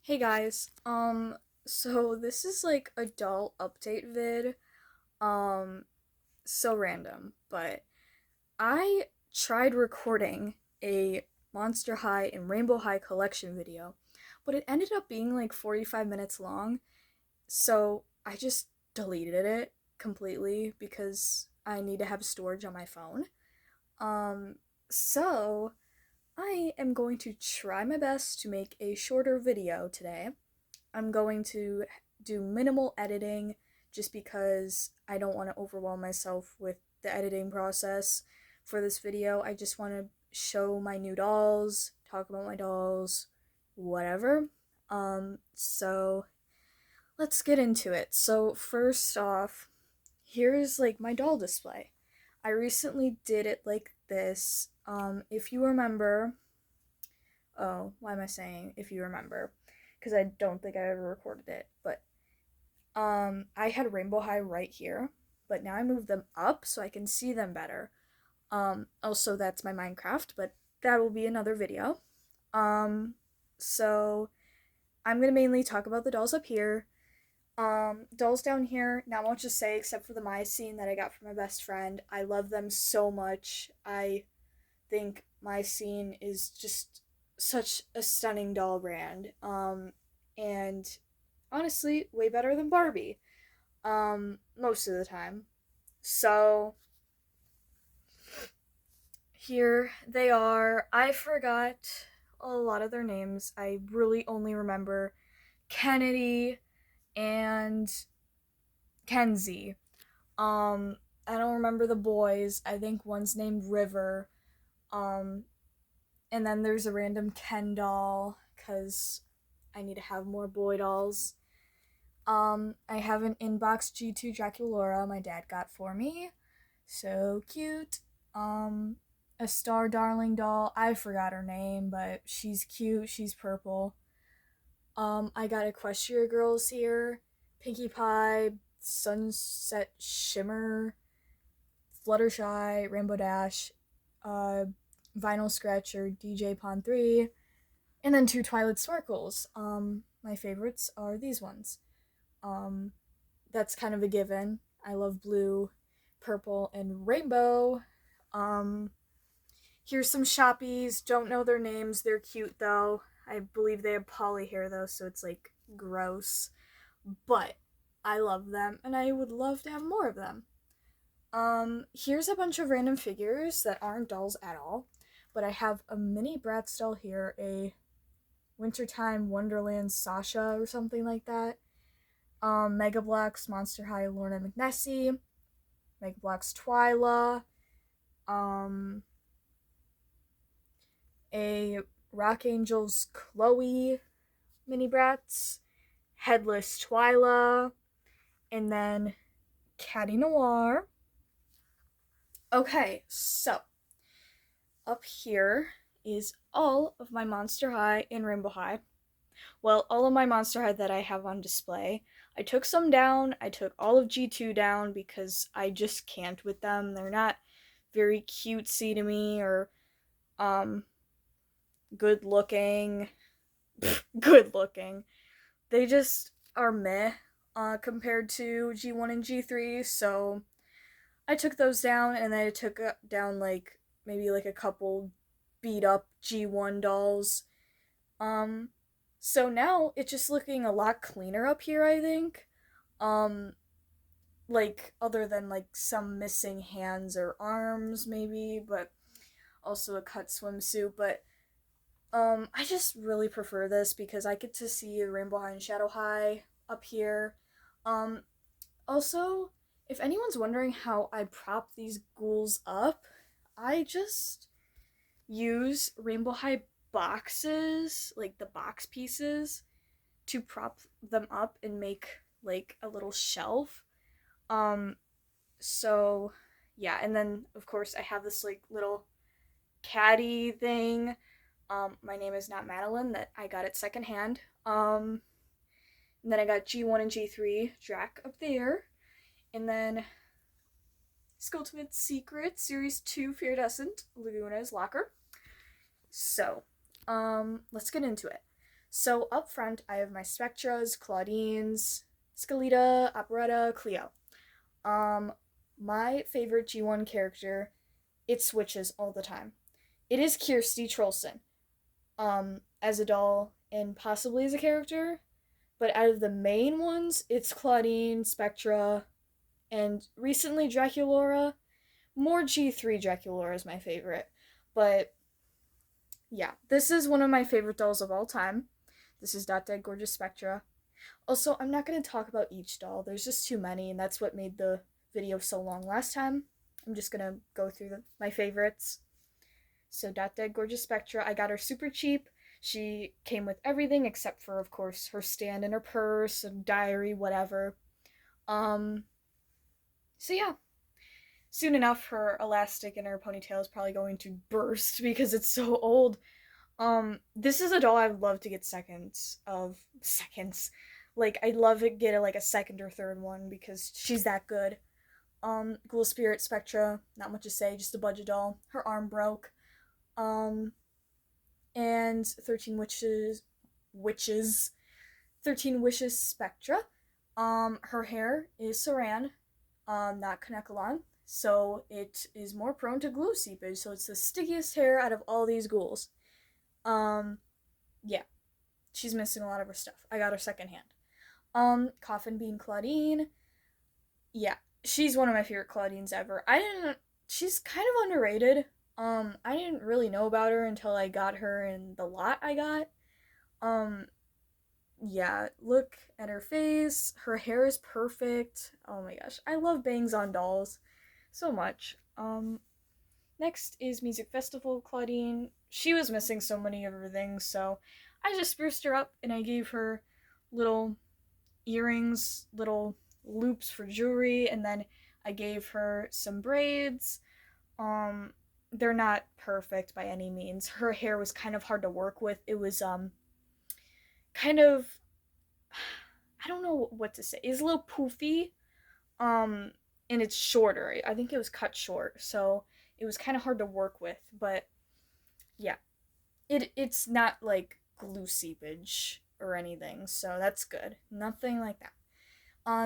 Hey guys, so this is like a doll update vid. Um, so random, but I tried recording a Monster High and Rainbow High collection video, but it ended up being like 45 minutes long, so I just deleted it completely because I need to have storage on my phone. Um, so I am going to try my best to make a shorter video today. I'm going to do minimal editing just because I don't want to overwhelm myself with the editing process for this video. I just want to show my new dolls, talk about my dolls, whatever. So let's get into it. So first off, here's like my doll display. I recently did it like this. If you remember, oh, why am I saying if you remember? Because I don't think I ever recorded it, but I had Rainbow High right here, but now I moved them up so I can see them better. Also that's my Minecraft, but that will be another video. Um, so I'm gonna mainly talk about the dolls up here. Dolls down here, not much to say except for the My Scene that I got from my best friend. I love them so much. I think My Scene is just such a stunning doll brand. And honestly, way better than Barbie. Most of the time. So here they are. I forgot a lot of their names. I really only remember Kennedy and Kenzie. Um, I don't remember the boys. I think one's named River. Um, and then there's a random Ken doll because I need to have more boy dolls. I have an inbox G2 Draculaura my dad got for me. So cute. Um, a Star Darling doll. I forgot her name, but she's cute. She's purple. I got Equestria Girls here. Pinkie Pie, Sunset Shimmer, Fluttershy, Rainbow Dash, uh, Vinyl Scratcher, DJ Pond 3, and then two Twilight Sparkles. My favorites are these ones. Um, that's kind of a given. I love blue, purple, and rainbow. Um, here's some Shoppies. Don't know their names. They're cute though. I believe they have poly hair though, so it's like gross. But I love them, and I would love to have more of them. Here's a bunch of random figures that aren't dolls at all, but I have a mini Bratz doll here, a Wintertime Wonderland Sasha or something like that. Mega Bloks Monster High Lorna McNessie, Mega Bloks Twyla, um, a Rock Angels Chloe mini Bratz, Headless Twyla, and then Caddy Noir. Okay, so up here is all of my Monster High and Rainbow High. Well, all of my Monster High that I have on display. I took some down. I took all of G2 down because I just can't with them. They're not very cutesy to me or um good looking. Good looking. They just are meh compared to G1 and G3, so I took those down and then I took down like maybe like a couple beat up G1 dolls. Um so now it's just looking a lot cleaner up here, I think. Um like other than like some missing hands or arms maybe, but also a cut swimsuit, but I just really prefer this because I get to see Rainbow High and Shadow High up here. Um Also, if anyone's wondering how I prop these ghouls up, I just use Rainbow High boxes, like the box pieces, to prop them up and make like a little shelf. Um, so yeah, and then of course I have this like little caddy thing. My name is not Madeline, that I got it secondhand. And then I got G1 and G3 Drac up there. And then Skulltimate Secret Series 2 Iridescent Laguna's Locker. So, let's get into it. So up front, I have my Spectras, Claudines, Scalita, Operetta, Cleo. Um, my favorite G1 character, it switches all the time. It is Kirsty Trollson, as a doll and possibly as a character. But out of the main ones, it's Claudine, Spectra, and recently Draculaura. More G3 Draculaura is my favorite. But yeah, this is one of my favorite dolls of all time. This is Dot Dead Gorgeous Spectra. Also, I'm not going to talk about each doll. There's just too many, and that's what made the video so long last time. I'm just going to go through my favorites. So, Dot Dead Gorgeous Spectra, I got her super cheap. She came with everything except for, of course, her stand and her purse and diary, whatever. Um, so yeah. Soon enough, her elastic and her ponytail is probably going to burst because it's so old. This is a doll I'd love to get seconds. Like, I'd love to get like a second or third one because she's that good. Ghoul Spirit Spectra, not much to say, just a budget doll. Her arm broke. Um, and 13 Wishes Spectra. Her hair is Saran, not Kanekalon, so it is more prone to glue seepage, so it's the stickiest hair out of all these ghouls. Um, yeah, she's missing a lot of her stuff. I got her secondhand. Coffin Bean Claudine. Yeah, she's one of my favorite Claudines ever. She's kind of underrated. I didn't really know about her until I got her in the lot I got. Um, yeah, look at her face. Her hair is perfect. Oh my gosh, I love bangs on dolls so much. Next is Music Festival Claudine. She was missing so many of her things, so I just spruced her up and I gave her little earrings, little loops for jewelry, and then I gave her some braids. Um, they're not perfect by any means. Her hair was kind of hard to work with. It was kind of, I don't know what to say. It's a little poofy. Um and it's shorter. I think it was cut short, so it was kind of hard to work with, but yeah. It's not like glue seepage or anything, so that's good. Nothing like that.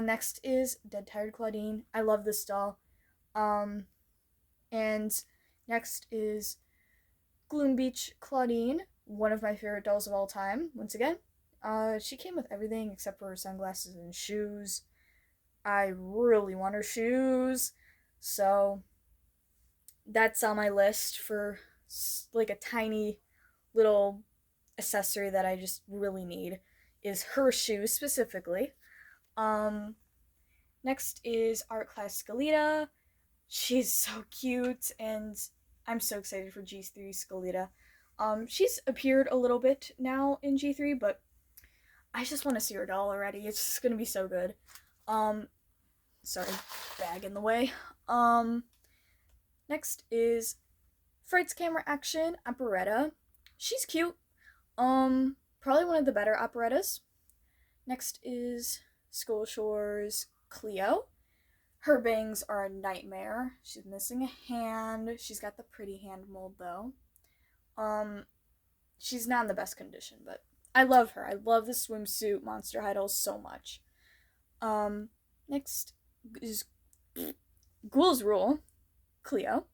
Next is Dead Tired Claudine. I love this doll. Um and next is Gloom Beach Claudine, one of my favorite dolls of all time, once again. She came with everything except for her sunglasses and shoes. I really want her shoes, so that's on my list for like a tiny little accessory that I just really need is her shoes specifically. Um, Next is Art Class Scalita. She's so cute, and I'm so excited for G3 Scalita. She's appeared a little bit now in G3, but I just want to see her doll already. It's just gonna be so good. Um, Sorry, bag in the way. Next is Frights Camera Action Operetta. She's cute. Probably one of the better operettas. Next is Skull Shores Cleo. Her bangs are a nightmare. She's missing a hand. She's got the pretty hand mold though. Um, she's not in the best condition, but I love her. I love the swimsuit Monster High dolls so much. Next is Ghoul's Rule Cleo.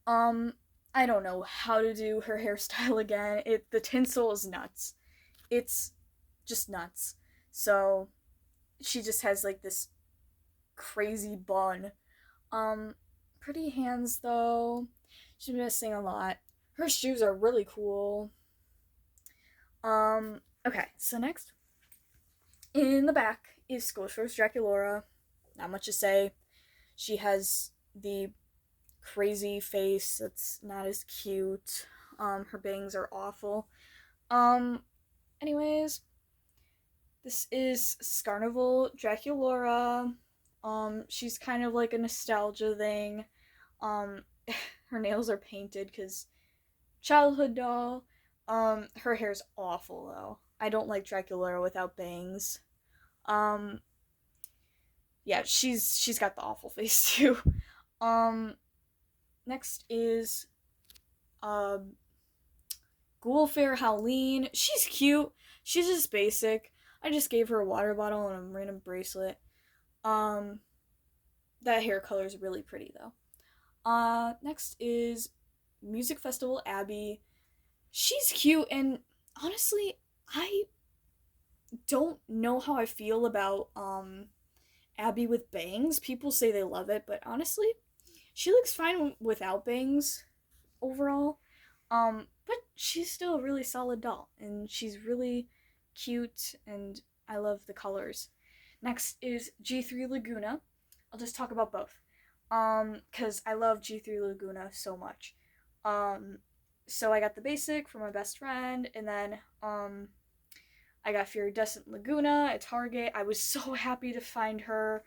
Um, I don't know how to do her hairstyle again. The tinsel is nuts. It's just nuts. So she just has like this crazy bun. Um, Pretty hands though. She's missing a lot. Her shoes are really cool. Okay, so next in the back is Skull Shores Draculaura. Not much to say. She has the crazy face that's not as cute. Her bangs are awful. Um, Anyways, this is Scarnival Draculaura. She's kind of like a nostalgia thing. Um, her nails are painted because childhood doll. Her hair's awful though. I don't like Draculaura without bangs. Um, yeah, she's got the awful face too. Um, Next is Ghoul Fair Howleen. She's cute. She's just basic. I just gave her a water bottle and a random bracelet. Um, that hair color is really pretty though. Next is Music Festival Abby. She's cute, and honestly, I don't know how I feel about Abby with bangs. People say they love it, but honestly, she looks fine without bangs overall. But she's still a really solid doll, and she's really cute, and I love the colors. Next is G3 Laguna. I'll just talk about both. Cause I love G3 Laguna so much. Um, so I got the basic for my best friend, and then I got Furidescent Laguna at Target. I was so happy to find her.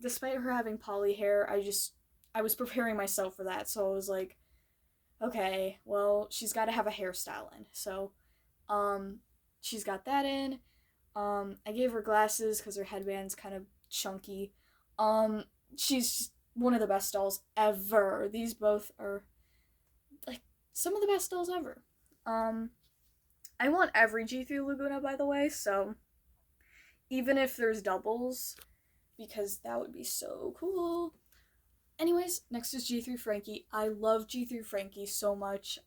Despite her having poly hair, I was preparing myself for that, so I was like, okay, well, she's got to have a hairstyle in. So, she's got that in. I gave her glasses because her headband's kind of chunky. Um, she's one of the best dolls ever. These both are like some of the best dolls ever. Um, I want every G3 Laguna, by the way, so even if there's doubles, because that would be so cool. Anyways, next is G3 Frankie. I love G3 Frankie so much.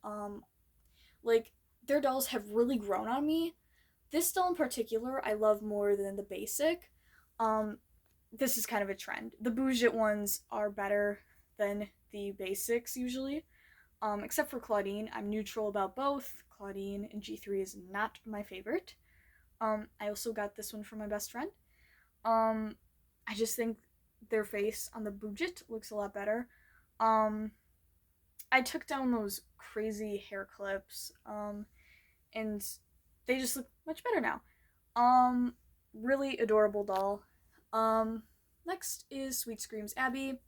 Like, their dolls have really grown on me. This doll in particular, I love more than the basic. Um, this is kind of a trend. The Bougette ones are better than the basics usually. Except for Claudine. I'm neutral about both. Claudine and G3 is not my favorite. I also got this one from my best friend. Um, I just think their face on the Bougette looks a lot better. Um, I took down those crazy hair clips, and they just look much better now. Um, really adorable doll. Um, Next is Sweet Screams Abby.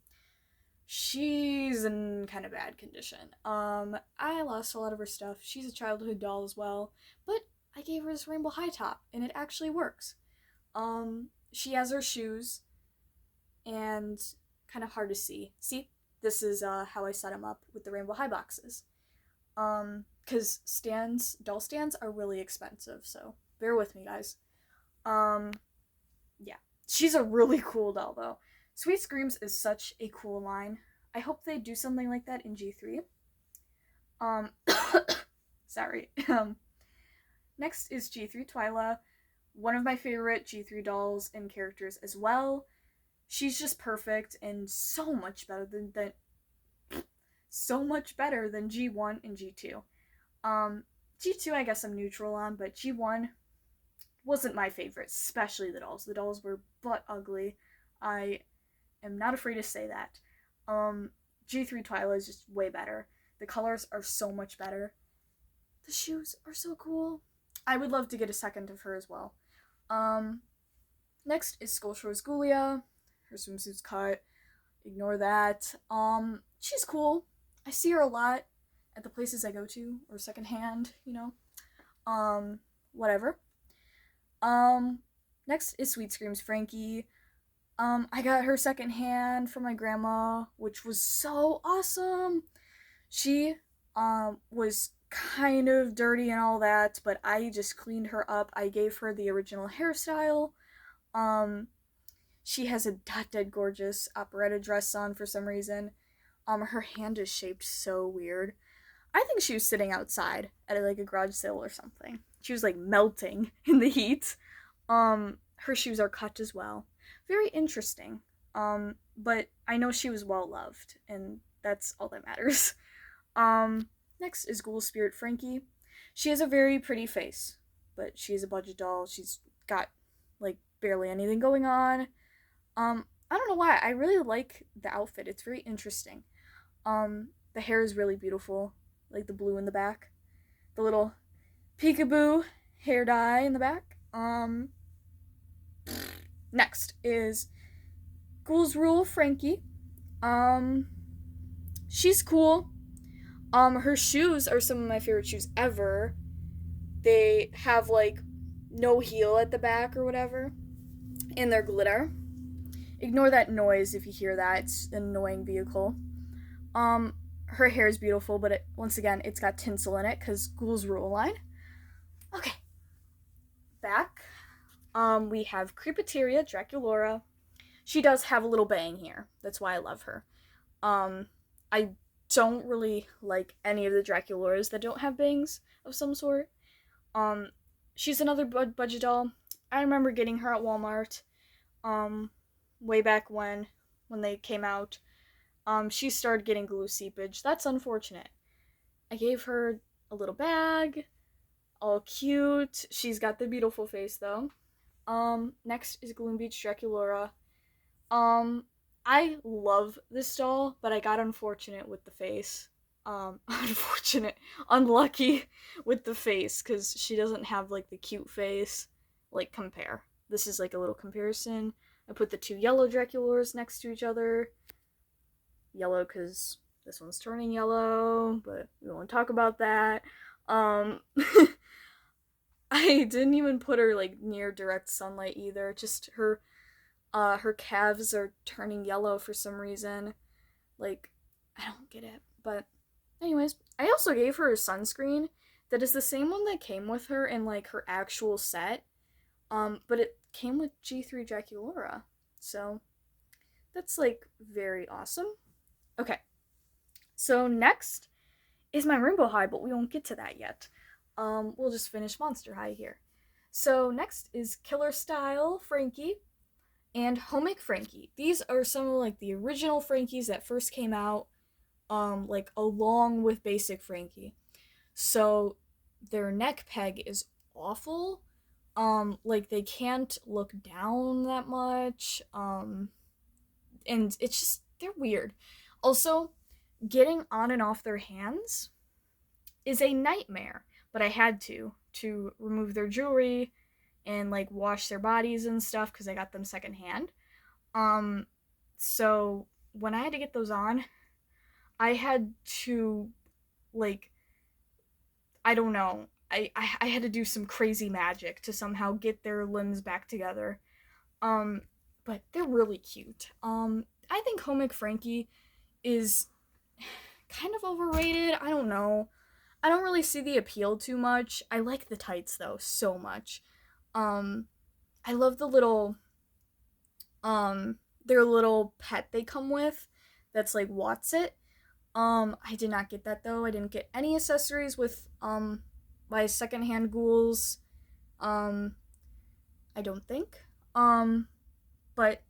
She's in kind of bad condition. I lost a lot of her stuff. She's a childhood doll as well, but I gave her this rainbow high top, and it actually works. She has her shoes, and kind of hard to see. See, this is how I set them up with the rainbow high boxes. Because doll stands are really expensive, so bear with me, guys. Um, yeah, she's a really cool doll though. Sweet Screams is such a cool line. I hope they do something like that in G3. Um, sorry. Next is G3 Twyla, one of my favorite G3 dolls and characters as well. She's just perfect and so much better than so much better than G1 and G2. G2 I guess I'm neutral on, but G1 wasn't my favorite, especially the dolls. The dolls were butt ugly. I am not afraid to say that. G3 Twyla is just way better. The colors are so much better. The shoes are so cool. I would love to get a second of her as well. Next is Skullshore's Ghoulia. Her swimsuit's cut. Ignore that. She's cool. I see her a lot at the places I go to, or secondhand, you know. Whatever. Next is Sweet Screams Frankie. I got her secondhand from my grandma, which was so awesome. She, was kind of dirty and all that, but I just cleaned her up. I gave her the original hairstyle. She has a dead gorgeous operetta dress on for some reason. Her hand is shaped so weird. I think she was sitting outside at like a garage sale or something. She was like melting in the heat. Her shoes are cut as well. Very interesting. But I know she was well loved, and that's all that matters. Next is Ghoul Spirit Frankie. She has a very pretty face, but she is a budget doll. She's got like barely anything going on. I don't know why. I really like the outfit. It's very interesting. The hair is really beautiful, like the blue in the back, the little peekaboo hair dye in the back. Next is Ghouls Rule Frankie. She's cool. Her shoes are some of my favorite shoes ever. They have like no heel at the back or whatever, and they're glitter. Ignore that noise if you hear that. It's an annoying vehicle. Her hair is beautiful, but once again, it's got tinsel in it because Ghouls Rule line. Okay. back, we have Creepateria Draculora. She does have a little bang here. That's why I love her. I don't really like any of the Draculoras that don't have bangs of some sort. Um, she's another budget doll. I remember getting her at Walmart. Way back when they came out. She started getting glue seepage. That's unfortunate. I gave her a little bag, all cute. She's got the beautiful face though. Next is Gloom Beach Draculora. I love this doll, but I got unfortunate with the face. Unlucky with the face, because she doesn't have like the cute face. Like, compare. This is like a little comparison. I put the two yellow Draculoras next to each other. Yellow because this one's turning yellow, but we won't talk about that. I didn't even put her like near direct sunlight either. Just her calves are turning yellow for some reason. Like, I don't get it. But anyways, I also gave her a sunscreen that is the same one that came with her in like her actual set. But it came with G3 Draculora. So that's like very awesome. Okay. So next is my Rainbow High, but we won't get to that yet. We'll just finish Monster High here. So next is Killer Style Frankie and Homemade Frankie. These are some of like the original Frankies that first came out, like along with Basic Frankie. So their neck peg is awful. Like they can't look down that much. And it's just, they're weird. Also, getting on and off their hands is a nightmare, but I had to remove their jewelry and like wash their bodies and stuff because I got them secondhand. So when I had to get those on, I had to, like, I don't know, I had to do some crazy magic to somehow get their limbs back together. But they're really cute. I think Homemade Frankie is kind of overrated. I don't know. I don't really see the appeal too much. I like the tights though so much. I love the little their little pet they come with that's like Watsit. I did not get that though. I didn't get any accessories with my secondhand ghouls. I don't think. But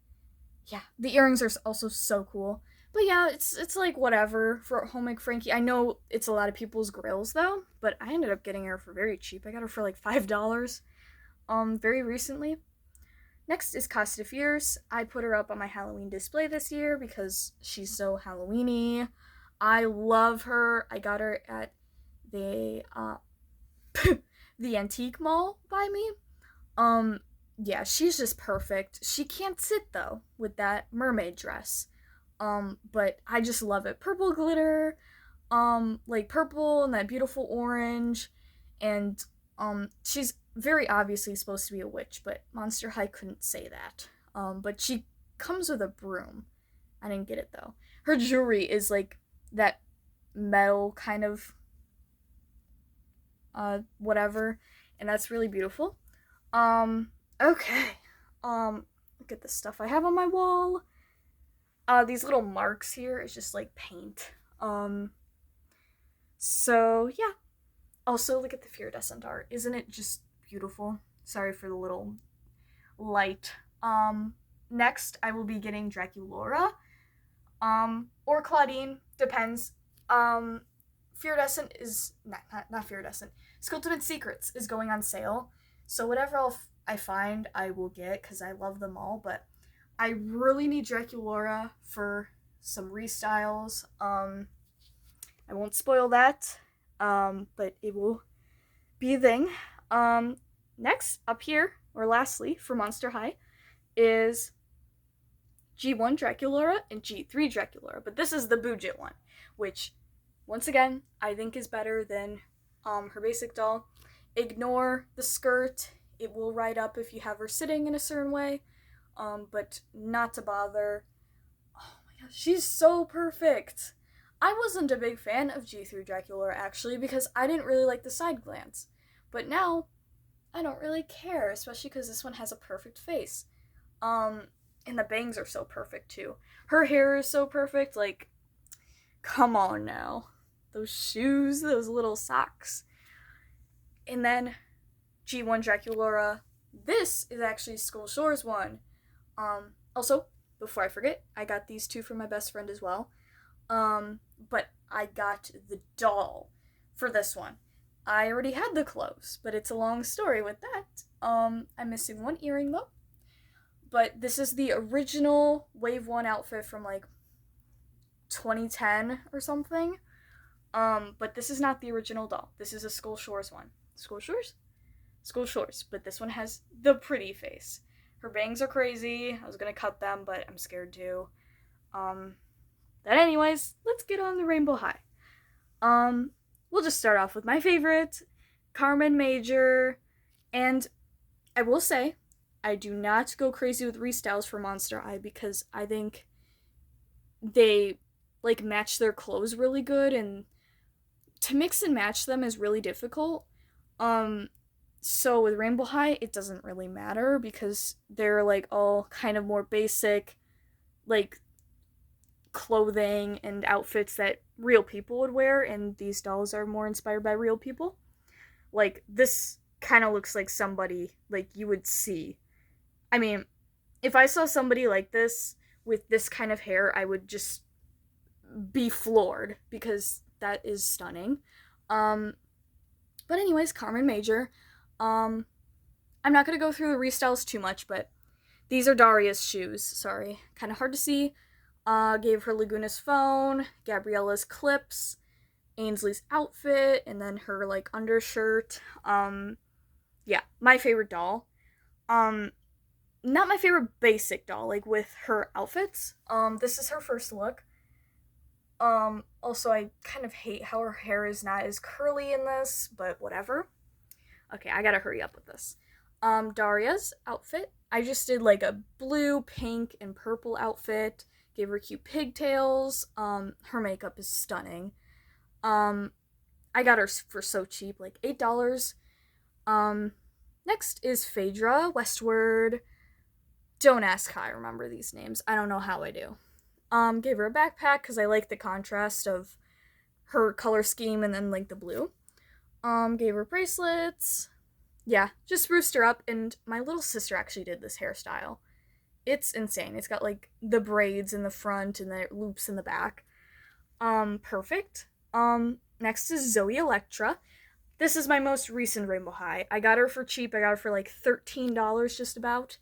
yeah, the earrings are also so cool. But yeah, it's like whatever for Homemade Frankie. I know it's a lot of people's grills though, but I ended up getting her for very cheap. I got her for like $5. Very recently. Next is Costa Fierce. I put her up on my Halloween display this year because she's so Halloweeny. I love her. I got her at the the antique mall by me. Yeah, she's just perfect. She can't sit though with that mermaid dress. But I just love it. Purple glitter, like purple and that beautiful orange, and she's very obviously supposed to be a witch, but Monster High couldn't say that. But she comes with a broom. I didn't get it though. Her jewelry is like that metal kind of whatever, and that's really beautiful. Okay. Look at the stuff I have on my wall. These little marks here is just like paint. So yeah. Also, look at the Fearadescent art. Isn't it just beautiful? Sorry for the little light. Next, I will be getting Draculora. Or Claudine, depends. Fearadescent is, not Fearadescent. Sculpted Secrets is going on sale. So whatever I find, I will get, because I love them all, but I really need Draculora for some restyles. I won't spoil that. But it will be a thing. Next, up here, or lastly, for Monster High, is G1 Draculora and G3 Draculora. But this is the Budget one, which, once again, I think is better than her basic doll. Ignore the skirt. It will ride up if you have her sitting in a certain way, but not to bother. Oh my gosh, she's so perfect. I wasn't a big fan of G3 Draculora, actually, because I didn't really like the side glance. But now, I don't really care, especially because this one has a perfect face. Um, and the bangs are so perfect too. Her hair is so perfect. Like, come on now. Those shoes, those little socks. And then G1 Draculaura. This is actually Skull Shores one. Also, before I forget, I got these two from my best friend as well. But I got the doll for this one. I already had the clothes, but it's a long story with that. I'm missing one earring though. But this is the original Wave 1 outfit from like 2010 or something. But this is not the original doll. This is a Skull Shores one. Skull Shores? Skull Shores. But this one has the pretty face. Her bangs are crazy. I was gonna cut them, but I'm scared to. But anyways, let's get on the Rainbow High. We'll just start off with my favorite, Carmen Major. And I will say, I do not go crazy with restyles for Monster High because I think they like match their clothes really good, and to mix and match them is really difficult. So with Rainbow High, it doesn't really matter because they're like all kind of more basic, like clothing and outfits that real people would wear, and these dolls are more inspired by real people. Like, this kind of looks like somebody like you would see. I mean, if I saw somebody like this with this kind of hair, I would just be floored because that is stunning. Um, but anyways, Carmen Major. I'm not gonna go through the restyles too much, but these are Daria's shoes. Sorry, kind of hard to see. Gave her Laguna's phone, Gabriella's clips, Ainsley's outfit, and then her like undershirt. Yeah, my favorite doll. Not my favorite basic doll, like with her outfits. This is her first look. Also, I kind of hate how her hair is not as curly in this, but whatever. Okay, I gotta hurry up with this. Daria's outfit. I just did like a blue, pink, and purple outfit. Gave her cute pigtails. Her makeup is stunning. Um, I got her for so cheap, like $8. Um, Next is Phaedra Westward. Don't ask how I remember these names. I don't know how I do. Gave her a backpack because I like the contrast of her color scheme and then like the blue. Gave her bracelets. Yeah, just spruced her up, and my little sister actually did this hairstyle. It's insane. It's got like the braids in the front and the loops in the back. Perfect. Next is Zoe Electra. This is my most recent Rainbow High. I got her for cheap. I got her for like $13 just about.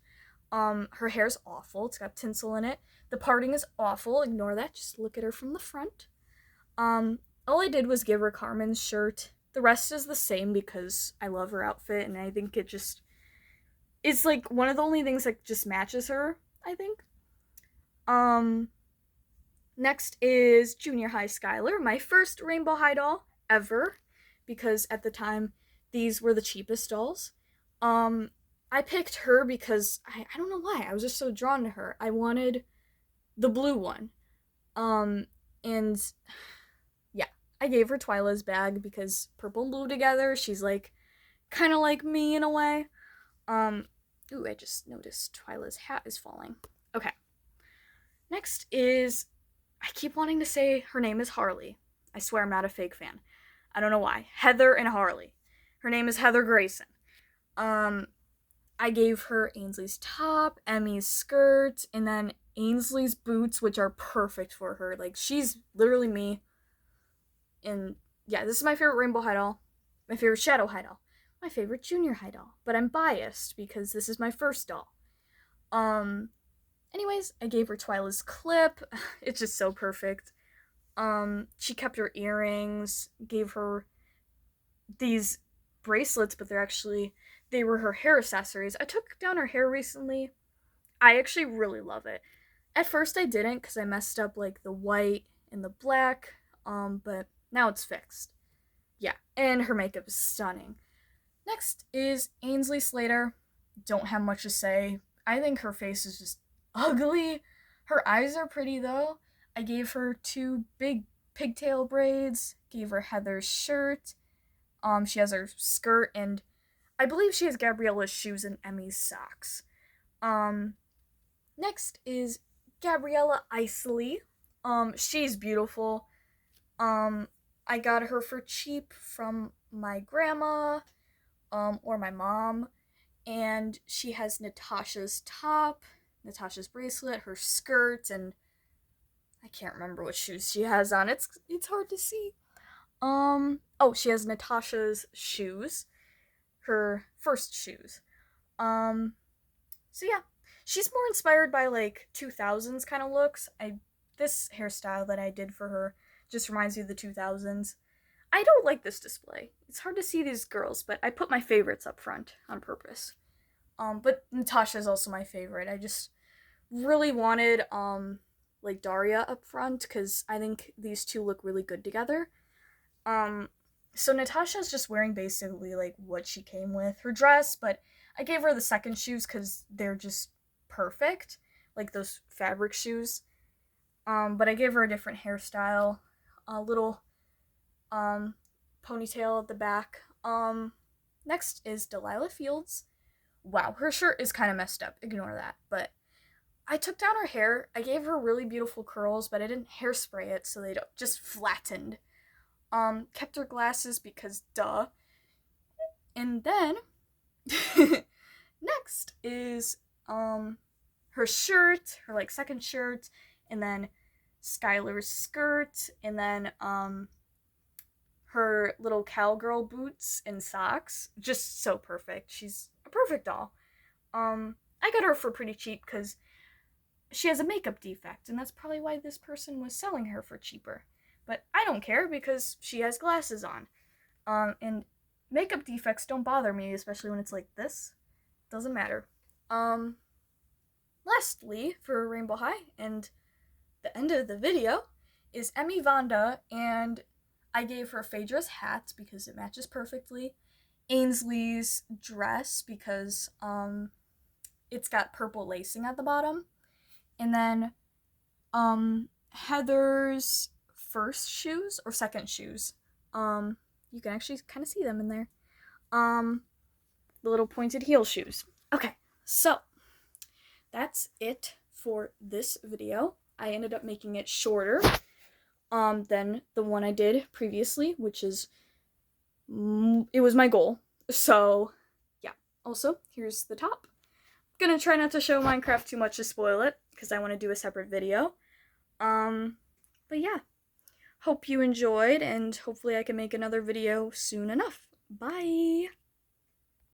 Her hair's awful. It's got tinsel in it. The parting is awful. Ignore that. Just look at her from the front. All I did was give her Carmen's shirt. The rest is the same because I love her outfit, and I think it just it's like one of the only things that just matches her, I think. Next is Junior High Skylar, my first Rainbow High doll ever, because at the time these were the cheapest dolls. I picked her because I don't know why. I was just so drawn to her. I wanted the blue one. And yeah, I gave her Twyla's bag because purple and blue together, she's like kind of like me in a way. Ooh, I just noticed Twyla's hat is falling. Okay. Next is, I keep wanting to say her name is Harley. I swear I'm not a fake fan. I don't know why. Heather and Harley. Her name is Heather Grayson. I gave her Ainsley's top, Emmy's skirt, and then Ainsley's boots, which are perfect for her. Like, she's literally me. And yeah, this is my favorite Rainbow High doll. My favorite Shadow High doll. My favorite Junior High doll. But I'm biased because this is my first doll. Anyways, I gave her Twyla's clip. It's just so perfect. She kept her earrings, gave her these bracelets, but they were her hair accessories. I took down her hair recently. I actually really love it. At first I didn't because I messed up like the white and the black, but now it's fixed. Yeah, and her makeup is stunning. Next is Ainsley Slater. Don't have much to say. I think her face is just ugly. Her eyes are pretty though. I gave her 2 big pigtail braids, gave her Heather's shirt. She has her skirt, and I believe she has Gabriella's shoes and Emmy's socks. Um, Next is Gabriella Isley. She's beautiful. Um, I got her for cheap from my grandma, or my mom, and she has Natasha's top, Natasha's bracelet, her skirt, and I can't remember what shoes she has on. It's hard to see. Oh, she has Natasha's shoes, her first shoes. Um, so yeah, she's more inspired by like 2000s kind of looks. I This hairstyle that I did for her just reminds me of the 2000s. I don't like this display. It's hard to see these girls, but I put my favorites up front on purpose. But Natasha is also my favorite. I just really wanted like Daria up front because I think these two look really good together. Um, so Natasha's just wearing basically like what she came with, her dress, but I gave her the second shoes because they're just perfect, like those fabric shoes. But I gave her a different hairstyle, a little ponytail at the back. Next is Delilah Fields. Wow, her shirt is kind of messed up. Ignore that. But I took down her hair. I gave her really beautiful curls, but I didn't hairspray it, so they don't just flattened. Kept her glasses because duh. And then next is her shirt, her like second shirt, and then Skylar's skirt, and then her little cowgirl boots and socks. Just so perfect. She's a perfect doll. I got her for pretty cheap because she has a makeup defect, and that's probably why this person was selling her for cheaper. But I don't care because she has glasses on. And makeup defects don't bother me, especially when it's like this. Doesn't matter. Lastly, for Rainbow High, and the end of the video, is Emmy Vonda, and I gave her Phaedra's hat because it matches perfectly. Ainsley's dress because it's got purple lacing at the bottom. And then Heather's first shoes or second shoes. You can actually kind of see them in there. The little pointed heel shoes. Okay, so that's it for this video. I ended up making it shorter than the one I did previously, which is it was my goal. So yeah. Also, here's the top. Gonna try not to show Minecraft too much to spoil it because I want to do a separate video. But yeah. Hope you enjoyed, and hopefully I can make another video soon enough. Bye!